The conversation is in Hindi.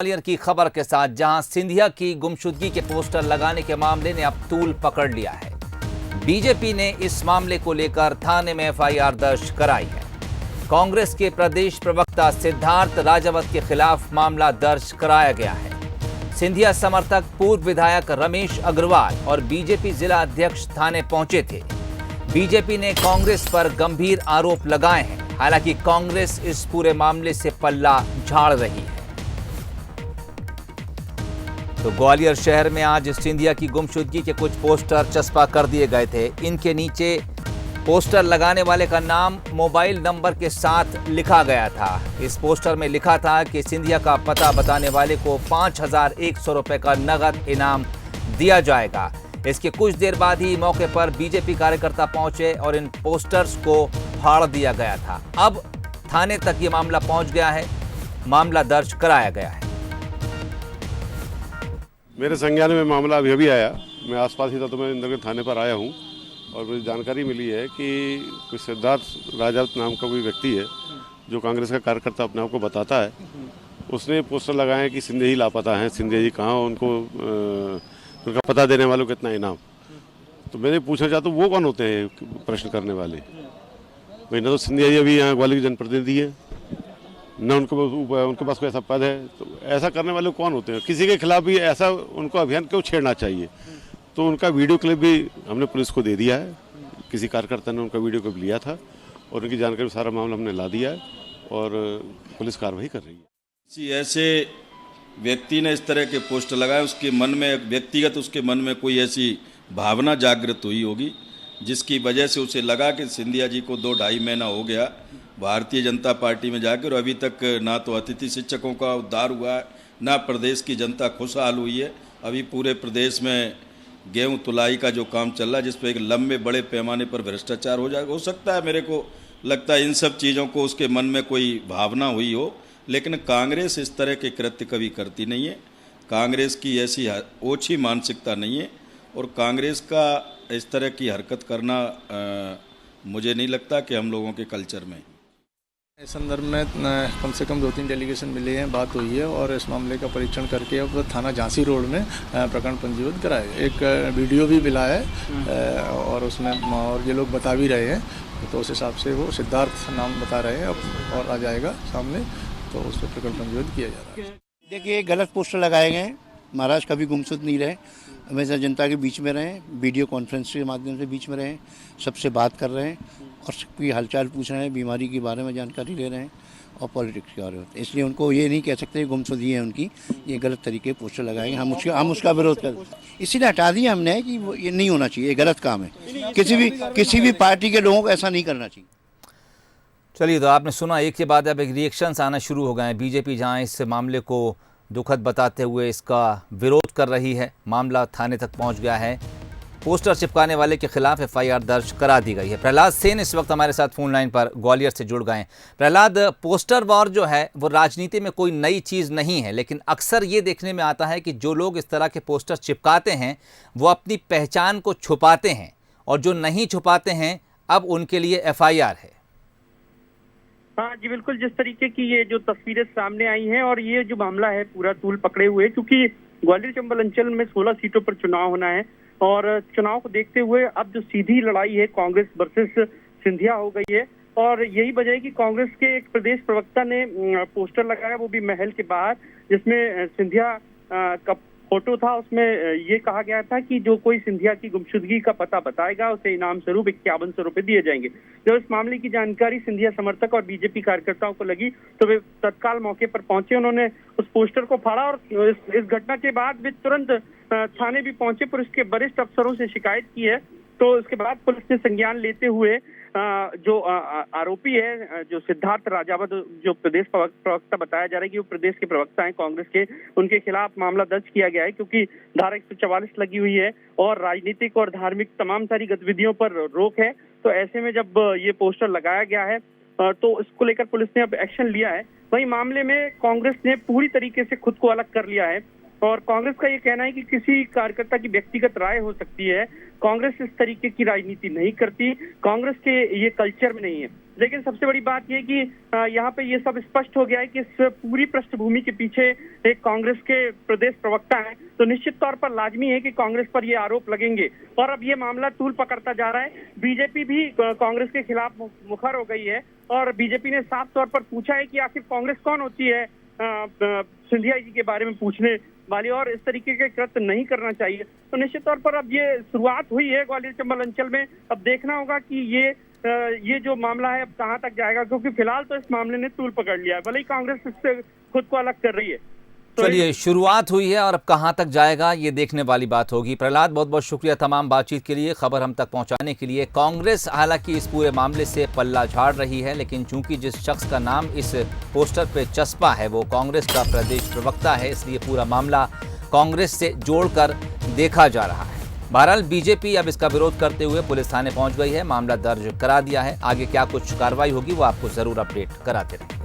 ग्वालियर की खबर के साथ, जहां सिंधिया की गुमशुदगी के पोस्टर लगाने के मामले ने अब तूल पकड़ लिया है। बीजेपी ने इस मामले को लेकर थाने में एफआईआर दर्ज कराई है। कांग्रेस के प्रदेश प्रवक्ता सिद्धार्थ राजावत के खिलाफ मामला दर्ज कराया गया है। सिंधिया समर्थक पूर्व विधायक रमेश अग्रवाल और बीजेपी जिला अध्यक्ष थाने पहुंचे थे। बीजेपी ने कांग्रेस पर गंभीर आरोप लगाए हैं। हालांकि कांग्रेस इस पूरे मामले से पल्ला झाड़ रही है। तो ग्वालियर शहर में आज सिंधिया की गुमशुदगी के कुछ पोस्टर चस्पा कर दिए गए थे। इनके नीचे पोस्टर लगाने वाले का नाम मोबाइल नंबर के साथ लिखा गया था। इस पोस्टर में लिखा था कि सिंधिया का पता बताने वाले को 5,100 रुपये का नगद इनाम दिया जाएगा। इसके कुछ देर बाद ही मौके पर बीजेपी कार्यकर्ता पहुंचे और इन पोस्टर्स को फाड़ दिया गया था। अब थाने तक ये मामला पहुंच गया है। मामला दर्ज कराया गया है। मेरे संज्ञान में मामला अभी आया। मैं आसपास ही था तो मैं इंदौर के थाने पर आया हूँ और मुझे जानकारी मिली है कि कोई सिद्धार्थ राजावत नाम का कोई व्यक्ति है जो कांग्रेस का कार्यकर्ता अपने आप को बताता है। उसने पोस्टर लगाए हैं कि सिंधिया ही लापता हैं, सिंधिया जी कहाँ, उनको उनका पता देने वालों को कितना इनाम। तो मैंने पूछना चाहता हूँ वो कौन होते हैं प्रश्न करने वाले। भाई ना तो सिंधिया जी अभी यहाँ ग्वालियर के जनप्रतिनिधि है, न उनके पास कोई ऐसा पद है। तो ऐसा करने वाले कौन होते हैं? किसी के खिलाफ भी ऐसा उनको अभियान क्यों छेड़ना चाहिए? तो उनका वीडियो क्लिप भी हमने पुलिस को दे दिया है। किसी कार्यकर्ता ने उनका वीडियो क्लिप लिया था और उनकी जानकारी सारा मामला हमने ला दिया है और पुलिस कार्रवाई कर रही है। किसी ऐसे व्यक्ति ने इस तरह के पोस्टर लगाए, उसके मन में व्यक्तिगत उसके मन में कोई ऐसी भावना जागृत हुई होगी जिसकी वजह से उसे लगा कि सिंधिया जी को 2-2.5 महीना हो गया भारतीय जनता पार्टी में जाकर, अभी तक ना तो अतिथि शिक्षकों का उद्धार हुआ है, ना प्रदेश की जनता खुशहाल हुई है। अभी पूरे प्रदेश में गेहूं तुलाई का जो काम चल रहा है, जिस पर एक लंबे बड़े पैमाने पर भ्रष्टाचार हो जाएगा। हो सकता है, मेरे को लगता है इन सब चीज़ों को उसके मन में कोई भावना हुई हो, लेकिन कांग्रेस इस तरह के कृत्य कभी करती नहीं है। कांग्रेस की ऐसी ओछी मानसिकता नहीं है और कांग्रेस का इस तरह की हरकत करना मुझे नहीं लगता कि हम लोगों के कल्चर में। इस संदर्भ में कम से कम 2-3 डेलीगेशन मिले हैं, बात हुई है और इस मामले का परीक्षण करके अब थाना झांसी रोड में प्रकरण पंजीबद्ध कराए। एक वीडियो भी मिला है और उसमें और ये लोग बता भी रहे हैं, तो उस हिसाब से वो सिद्धार्थ नाम बता रहे हैं अब और आ जाएगा सामने, तो उस पर प्रकरण पंजीबद्ध किया जा रहा है। देखिए, गलत पोस्टर लगाए गए। महाराज कभी गुमशुद नहीं रहे, हमेशा जनता के बीच में रहें, वीडियो कॉन्फ्रेंस के माध्यम से बीच में रहें, सबसे बात कर रहे हैं और सबकी हालचाल पूछ रहे हैं, बीमारी के बारे में जानकारी ले रहे हैं और पॉलिटिक्स के बारे में। इसलिए उनको ये नहीं कह सकते गुमशुदगी है उनकी, ये गलत तरीके पोस्टर लगाएंगे। हम उसका विरोध कर, इसीलिए हटा दिया हमने कि ये नहीं होना चाहिए, ये गलत काम है। किसी भी पार्टी के लोगों को ऐसा नहीं करना चाहिए। चलिए, तो आपने सुना, एक के बाद अब एक रिएक्शंस आना शुरू हो गए हैं। बीजेपी जहां इस मामले को दुखद बताते हुए इसका विरोध कर रही है, मामला थाने तक पहुंच गया है। पोस्टर चिपकाने वाले के खिलाफ एफआईआर दर्ज करा दी गई है। प्रहलाद सेन इस वक्त हमारे साथ फोन लाइन पर ग्वालियर से जुड़ गए हैं। प्रहलाद, पोस्टर वॉर जो है वो राजनीति में कोई नई चीज़ नहीं है, लेकिन अक्सर ये देखने में आता है कि जो लोग इस तरह के पोस्टर चिपकाते हैं वो अपनी पहचान को छुपाते हैं और जो नहीं छुपाते हैं अब उनके लिए एफआईआर है। हाँ जी, बिल्कुल। जिस तरीके की ये जो तस्वीरें सामने आई हैं और ये जो मामला है पूरा तूल पकड़े हुए, क्योंकि ग्वालियर चंबल अंचल में 16 सीटों पर चुनाव होना है और चुनाव को देखते हुए अब जो सीधी लड़ाई है कांग्रेस वर्सेस सिंधिया हो गई है। और यही वजह है कि कांग्रेस के एक प्रदेश प्रवक्ता ने पोस्टर लगाया, वो भी महल के बाहर, जिसमें सिंधिया का फोटो था। उसमें ये कहा गया था कि जो कोई सिंधिया की गुमशुदगी का पता बताएगा उसे इनाम स्वरूप 5100 रुपए दिए जाएंगे। जब इस मामले की जानकारी सिंधिया समर्थक और बीजेपी कार्यकर्ताओं को लगी तो वे तत्काल मौके पर पहुंचे। उन्होंने उस पोस्टर को फाड़ा और इस घटना के बाद वे तुरंत थाने भी पहुंचे, पुलिस के वरिष्ठ अफसरों से शिकायत की है। तो इसके बाद पुलिस ने संज्ञान लेते हुए जो आरोपी है, जो सिद्धार्थ राजावत, जो प्रदेश प्रवक्ता बताया जा रहा है कि वो प्रदेश के प्रवक्ता हैं कांग्रेस के, उनके खिलाफ मामला दर्ज किया गया है क्योंकि धारा 144 लगी हुई है और राजनीतिक और धार्मिक तमाम सारी गतिविधियों पर रोक है। तो ऐसे में जब ये पोस्टर लगाया गया है तो इसको लेकर पुलिस ने अब एक्शन लिया है। वहीं मामले में कांग्रेस ने पूरी तरीके से खुद को अलग कर लिया है और कांग्रेस का ये कहना है कि किसी कार्यकर्ता की व्यक्तिगत राय हो सकती है, कांग्रेस इस तरीके की राजनीति नहीं करती, कांग्रेस के ये कल्चर में नहीं है। लेकिन सबसे बड़ी बात यह कि यहाँ पे ये सब स्पष्ट हो गया है कि इस पूरी पृष्ठभूमि के पीछे एक कांग्रेस के प्रदेश प्रवक्ता है, तो निश्चित तौर पर लाजमी है कि कांग्रेस पर ये आरोप लगेंगे और अब ये मामला तूल पकड़ता जा रहा है। बीजेपी भी कांग्रेस के खिलाफ मुखर हो गई है और बीजेपी ने साफ तौर पर पूछा है कि आखिर कांग्रेस कौन होती है सिंधिया जी के बारे में पूछने वाली, और इस तरीके के कृत्य नहीं करना चाहिए। तो निश्चित तौर पर अब ये शुरुआत हुई है ग्वालियर चंबल अंचल में, अब देखना होगा कि ये जो मामला है अब कहां तक जाएगा, क्योंकि फिलहाल तो इस मामले ने तूल पकड़ लिया है, भले ही कांग्रेस इससे खुद को अलग कर रही है। चलिए, शुरुआत हुई है और अब कहां तक जाएगा ये देखने वाली बात होगी। प्रहलाद, बहुत बहुत शुक्रिया तमाम बातचीत के लिए, खबर हम तक पहुंचाने के लिए। कांग्रेस हालांकि इस पूरे मामले से पल्ला झाड़ रही है, लेकिन चूंकि जिस शख्स का नाम इस पोस्टर पे चस्पा है वो कांग्रेस का प्रदेश प्रवक्ता है, इसलिए पूरा मामला कांग्रेस से जोड़कर देखा जा रहा है। बहरहाल बीजेपी अब इसका विरोध करते हुए पुलिस थाने पहुंच गई है, मामला दर्ज करा दिया है। आगे क्या कुछ कार्रवाई होगी वो आपको जरूर अपडेट कराते रहेंगे।